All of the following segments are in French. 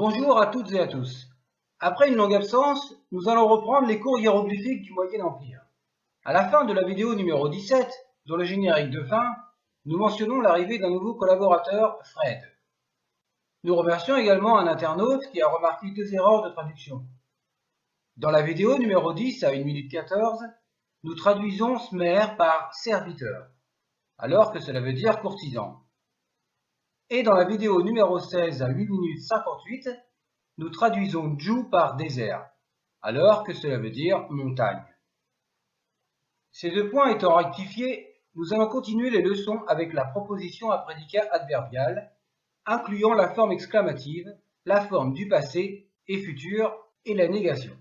Bonjour à toutes et à tous. Après une longue absence, nous allons reprendre les cours hiéroglyphiques du Moyen Empire. À la fin de la vidéo numéro 17, dans le générique de fin, nous mentionnons l'arrivée d'un nouveau collaborateur, Fred. Nous remercions également un internaute qui a remarqué 2 erreurs de traduction. Dans la vidéo numéro 10 à 1 minute 14, nous traduisons smer par serviteur, alors que cela veut dire courtisan. Et dans la vidéo numéro 16 à 8 minutes 58, nous traduisons Djou par désert, alors que cela veut dire montagne. Ces 2 points étant rectifiés, nous allons continuer les leçons avec la proposition à prédicat adverbial, incluant la forme exclamative, la forme du passé et futur et la négation.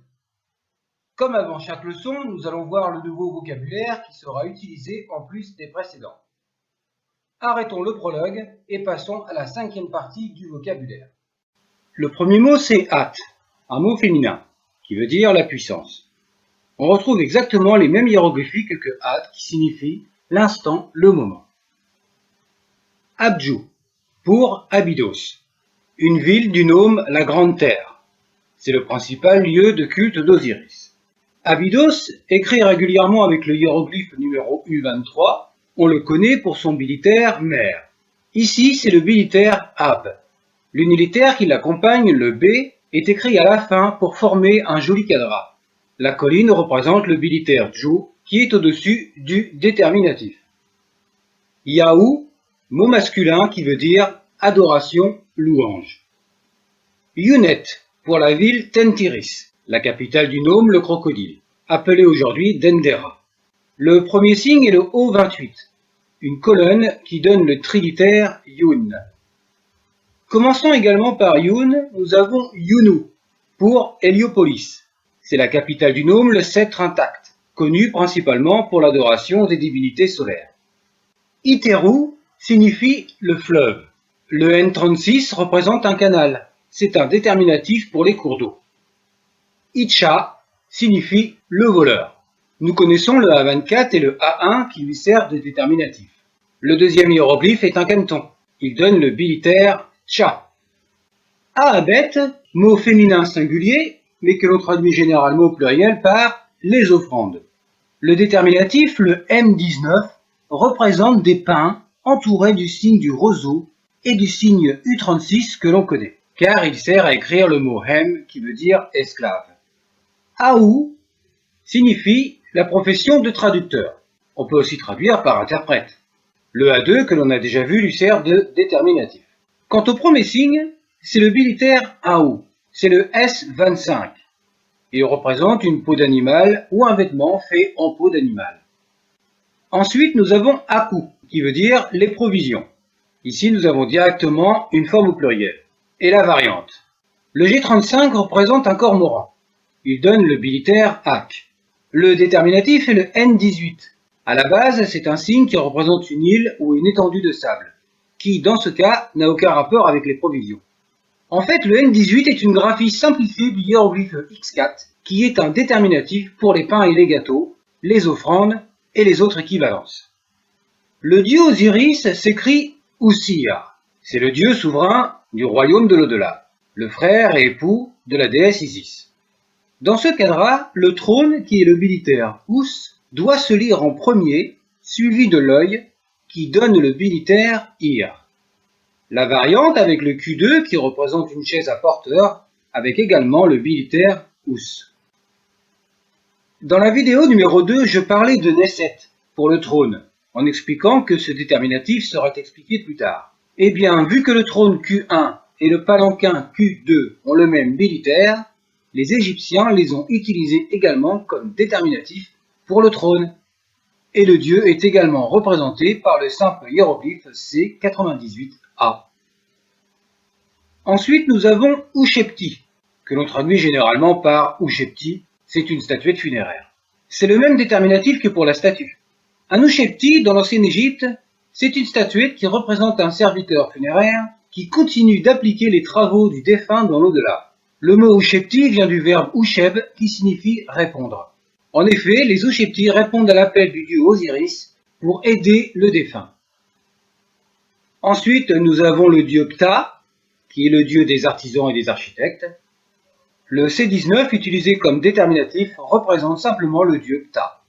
Comme avant chaque leçon, nous allons voir le nouveau vocabulaire qui sera utilisé en plus des précédents. Arrêtons le prologue et passons à la 5e partie du vocabulaire. Le premier mot c'est at, un mot féminin, qui veut dire la puissance. On retrouve exactement les mêmes hiéroglyphiques que at, qui signifie l'instant, le moment. Abdjou, pour Abydos, une ville du nome la Grande Terre. C'est le principal lieu de culte d'Osiris. Abydos, écrit régulièrement avec le hiéroglyphe numéro U23, on le connaît pour son bilitaire mer. Ici, c'est le bilitaire ab. L'unilitaire qui l'accompagne, le B, est écrit à la fin pour former un joli cadran. La colline représente le bilitaire djou qui est au-dessus du déterminatif. Yahou, mot masculin qui veut dire adoration, louange. Younet, pour la ville Tentiris, la capitale du nome le crocodile, appelée aujourd'hui Dendera. Le premier signe est le O28, une colonne qui donne le trilitaire Youn. Commençons également par Youn, nous avons Younou, pour Héliopolis. C'est la capitale du nome, le sceptre intact, connu principalement pour l'adoration des divinités solaires. Iterou signifie le fleuve. Le N36 représente un canal, c'est un déterminatif pour les cours d'eau. Itcha signifie le voleur. Nous connaissons le A24 et le A1 qui lui servent de déterminatif. Le deuxième hiéroglyphe est un caneton. Il donne le bilitaire Tcha. Ahabet, mot féminin singulier, mais que l'on traduit généralement au pluriel par les offrandes. Le déterminatif, le M19, représente des pins entourés du signe du roseau et du signe U36 que l'on connaît, car il sert à écrire le mot hem qui veut dire esclave. Aou signifie la profession de traducteur. On peut aussi traduire par interprète. Le A2 que l'on a déjà vu lui sert de déterminatif. Quant au premier signe, c'est le bilitaire Aou, c'est le S25. Il représente une peau d'animal ou un vêtement fait en peau d'animal. Ensuite, nous avons Akou, qui veut dire les provisions. Ici, nous avons directement une forme au pluriel. Et la variante. Le G35 représente un cormoran. Il donne le bilitaire Ak. Le déterminatif est le N18. À la base, c'est un signe qui représente une île ou une étendue de sable, qui, dans ce cas, n'a aucun rapport avec les provisions. En fait, le N18 est une graphie simplifiée du hiéroglyphe X4, qui est un déterminatif pour les pains et les gâteaux, les offrandes et les autres équivalences. Le dieu Osiris s'écrit Oussir. C'est le dieu souverain du royaume de l'au-delà, le frère et époux de la déesse Isis. Dans ce cadre, le trône, qui est le bilitaire Ous, doit se lire en premier, suivi de l'œil, qui donne le bilitaire Ir. La variante avec le Q2, qui représente une chaise à porteur, avec également le bilitaire Ous. Dans la vidéo numéro 2, je parlais de Nesset, pour le trône, en expliquant que ce déterminatif sera expliqué plus tard. Eh bien, vu que le trône Q1 et le palanquin Q2 ont le même bilitaire, les Égyptiens les ont utilisés également comme déterminatif pour le trône. Et le dieu est également représenté par le simple hiéroglyphe C98A. Ensuite, nous avons Ushepti, que l'on traduit généralement par Ushepti, c'est une statuette funéraire. C'est le même déterminatif que pour la statue. Un Ushepti, dans l'ancienne Égypte, c'est une statuette qui représente un serviteur funéraire qui continue d'appliquer les travaux du défunt dans l'au-delà. Le mot Ushepti vient du verbe Usheb qui signifie répondre. En effet, les Ushepti répondent à l'appel du dieu Osiris pour aider le défunt. Ensuite, nous avons le dieu Ptah, qui est le dieu des artisans et des architectes. Le C19, utilisé comme déterminatif, représente simplement le dieu Ptah.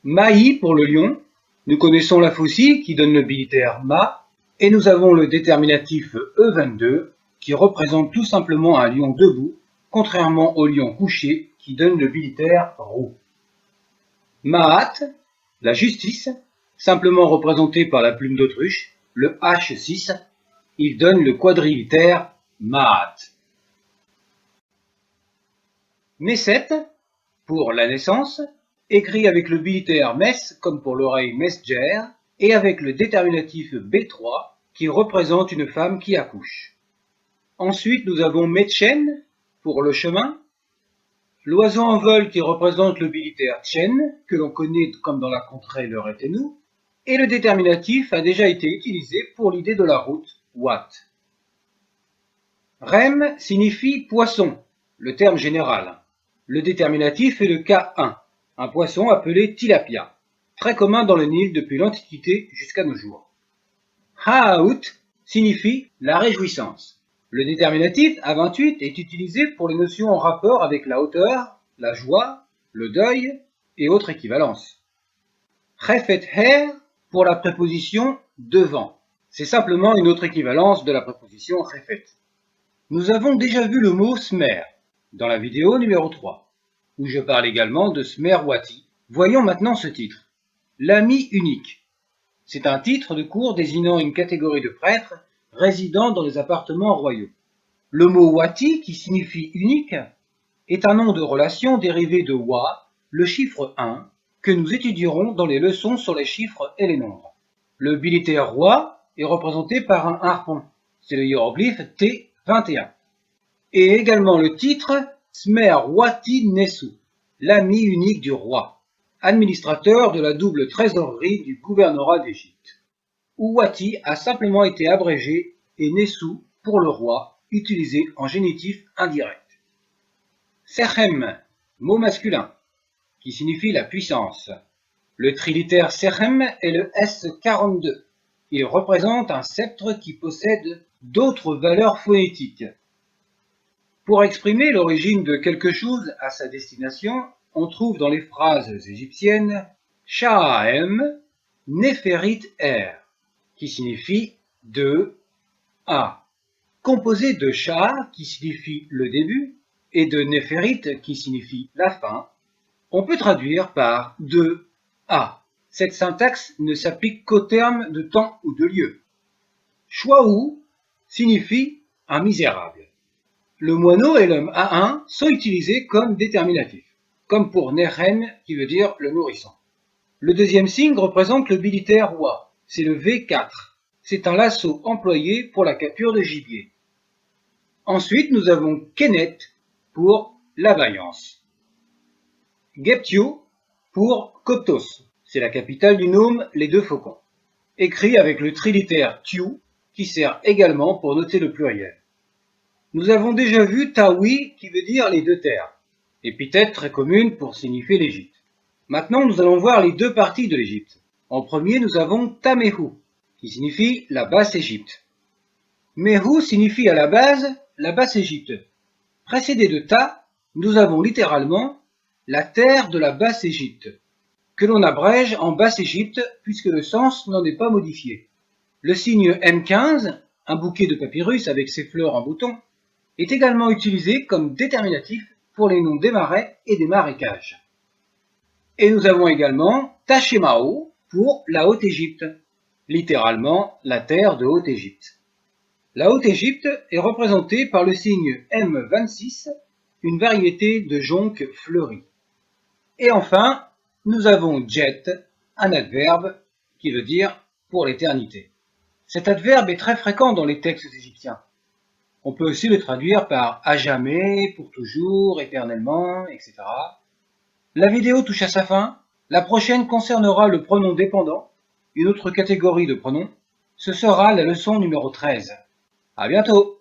Mahi pour le lion. Nous connaissons la faucille qui donne le bilitaire Ma, et nous avons le déterminatif E22 qui représente tout simplement un lion debout, contrairement au lion couché qui donne le bilitaire Rou. Maat, la justice, simplement représentée par la plume d'autruche, le H6, il donne le quadrilitère Maat. Messet, pour la naissance, écrit avec le bilitaire Mes comme pour l'oreille Mesger, et avec le déterminatif B3 qui représente une femme qui accouche. Ensuite, nous avons Metchen pour le chemin, l'oiseau en vol qui représente le bilitaire Chen, que l'on connaît comme dans la contrée le Retenou, et le déterminatif a déjà été utilisé pour l'idée de la route, Wat. Rem signifie poisson, le terme général. Le déterminatif est le K1, un poisson appelé tilapia, très commun dans le Nil depuis l'Antiquité jusqu'à nos jours. Ha'aout signifie la réjouissance. Le déterminatif A28 est utilisé pour les notions en rapport avec la hauteur, la joie, le deuil et autres équivalences. Chefet her pour la préposition devant. C'est simplement une autre équivalence de la préposition chefet. Nous avons déjà vu le mot smer dans la vidéo numéro 3, où je parle également de smerwati. Voyons maintenant ce titre. L'ami unique. C'est un titre de cours désignant une catégorie de prêtres résidant dans les appartements royaux. Le mot wati, qui signifie unique, est un nom de relation dérivé de wa, le chiffre 1, que nous étudierons dans les leçons sur les chiffres et les nombres. Le bilitaire roi est représenté par un harpon, c'est le hiéroglyphe T21. Et également le titre Smerwati Nessu, l'ami unique du roi, administrateur de la double trésorerie du gouvernorat d'Égypte, où Wati a simplement été abrégé et Nessu pour le roi, utilisé en génitif indirect. Sechem, mot masculin, qui signifie la puissance. Le trilitère Sechem est le S42. Il représente un sceptre qui possède d'autres valeurs phonétiques. Pour exprimer l'origine de quelque chose à sa destination, on trouve dans les phrases égyptiennes Sha'ahem, Neferit Er, qui signifie de à. Composé de Sha, qui signifie le début, et de Neferit, qui signifie la fin, on peut traduire par de à. Cette syntaxe ne s'applique qu'au terme de temps ou de lieu. Shwaou signifie un misérable. Le moineau et l'homme A1 sont utilisés comme déterminatifs, comme pour Nehen qui veut dire le nourrisson. Le deuxième signe représente le bilitaire Wa, c'est le V4. C'est un lasso employé pour la capture de gibier. Ensuite, nous avons Kenet pour la vaillance. Geptio pour Koptos, c'est la capitale du nome Les Deux Faucons. Écrit avec le trilitère Tiu, qui sert également pour noter le pluriel. Nous avons déjà vu Tawi qui veut dire les deux terres, épithète très commune pour signifier l'Égypte. Maintenant, nous allons voir les deux parties de l'Égypte. En premier, nous avons Tamehu, qui signifie la Basse-Égypte. Mehu signifie à la base la Basse-Égypte. Précédé de Ta, nous avons littéralement la terre de la Basse-Égypte, que l'on abrège en Basse-Égypte puisque le sens n'en est pas modifié. Le signe M15, un bouquet de papyrus avec ses fleurs en bouton, est également utilisé comme déterminatif pour les noms des marais et des marécages. Et nous avons également Tachemao pour la Haute-Égypte, littéralement la terre de Haute-Égypte. La Haute-Égypte est représentée par le signe M26, une variété de jonques fleuries. Et enfin, nous avons Jet, un adverbe qui veut dire pour l'éternité. Cet adverbe est très fréquent dans les textes égyptiens. On peut aussi le traduire par à jamais, pour toujours, éternellement, etc. La vidéo touche à sa fin. La prochaine concernera le pronom dépendant, une autre catégorie de pronoms. Ce sera la leçon numéro 13. À bientôt!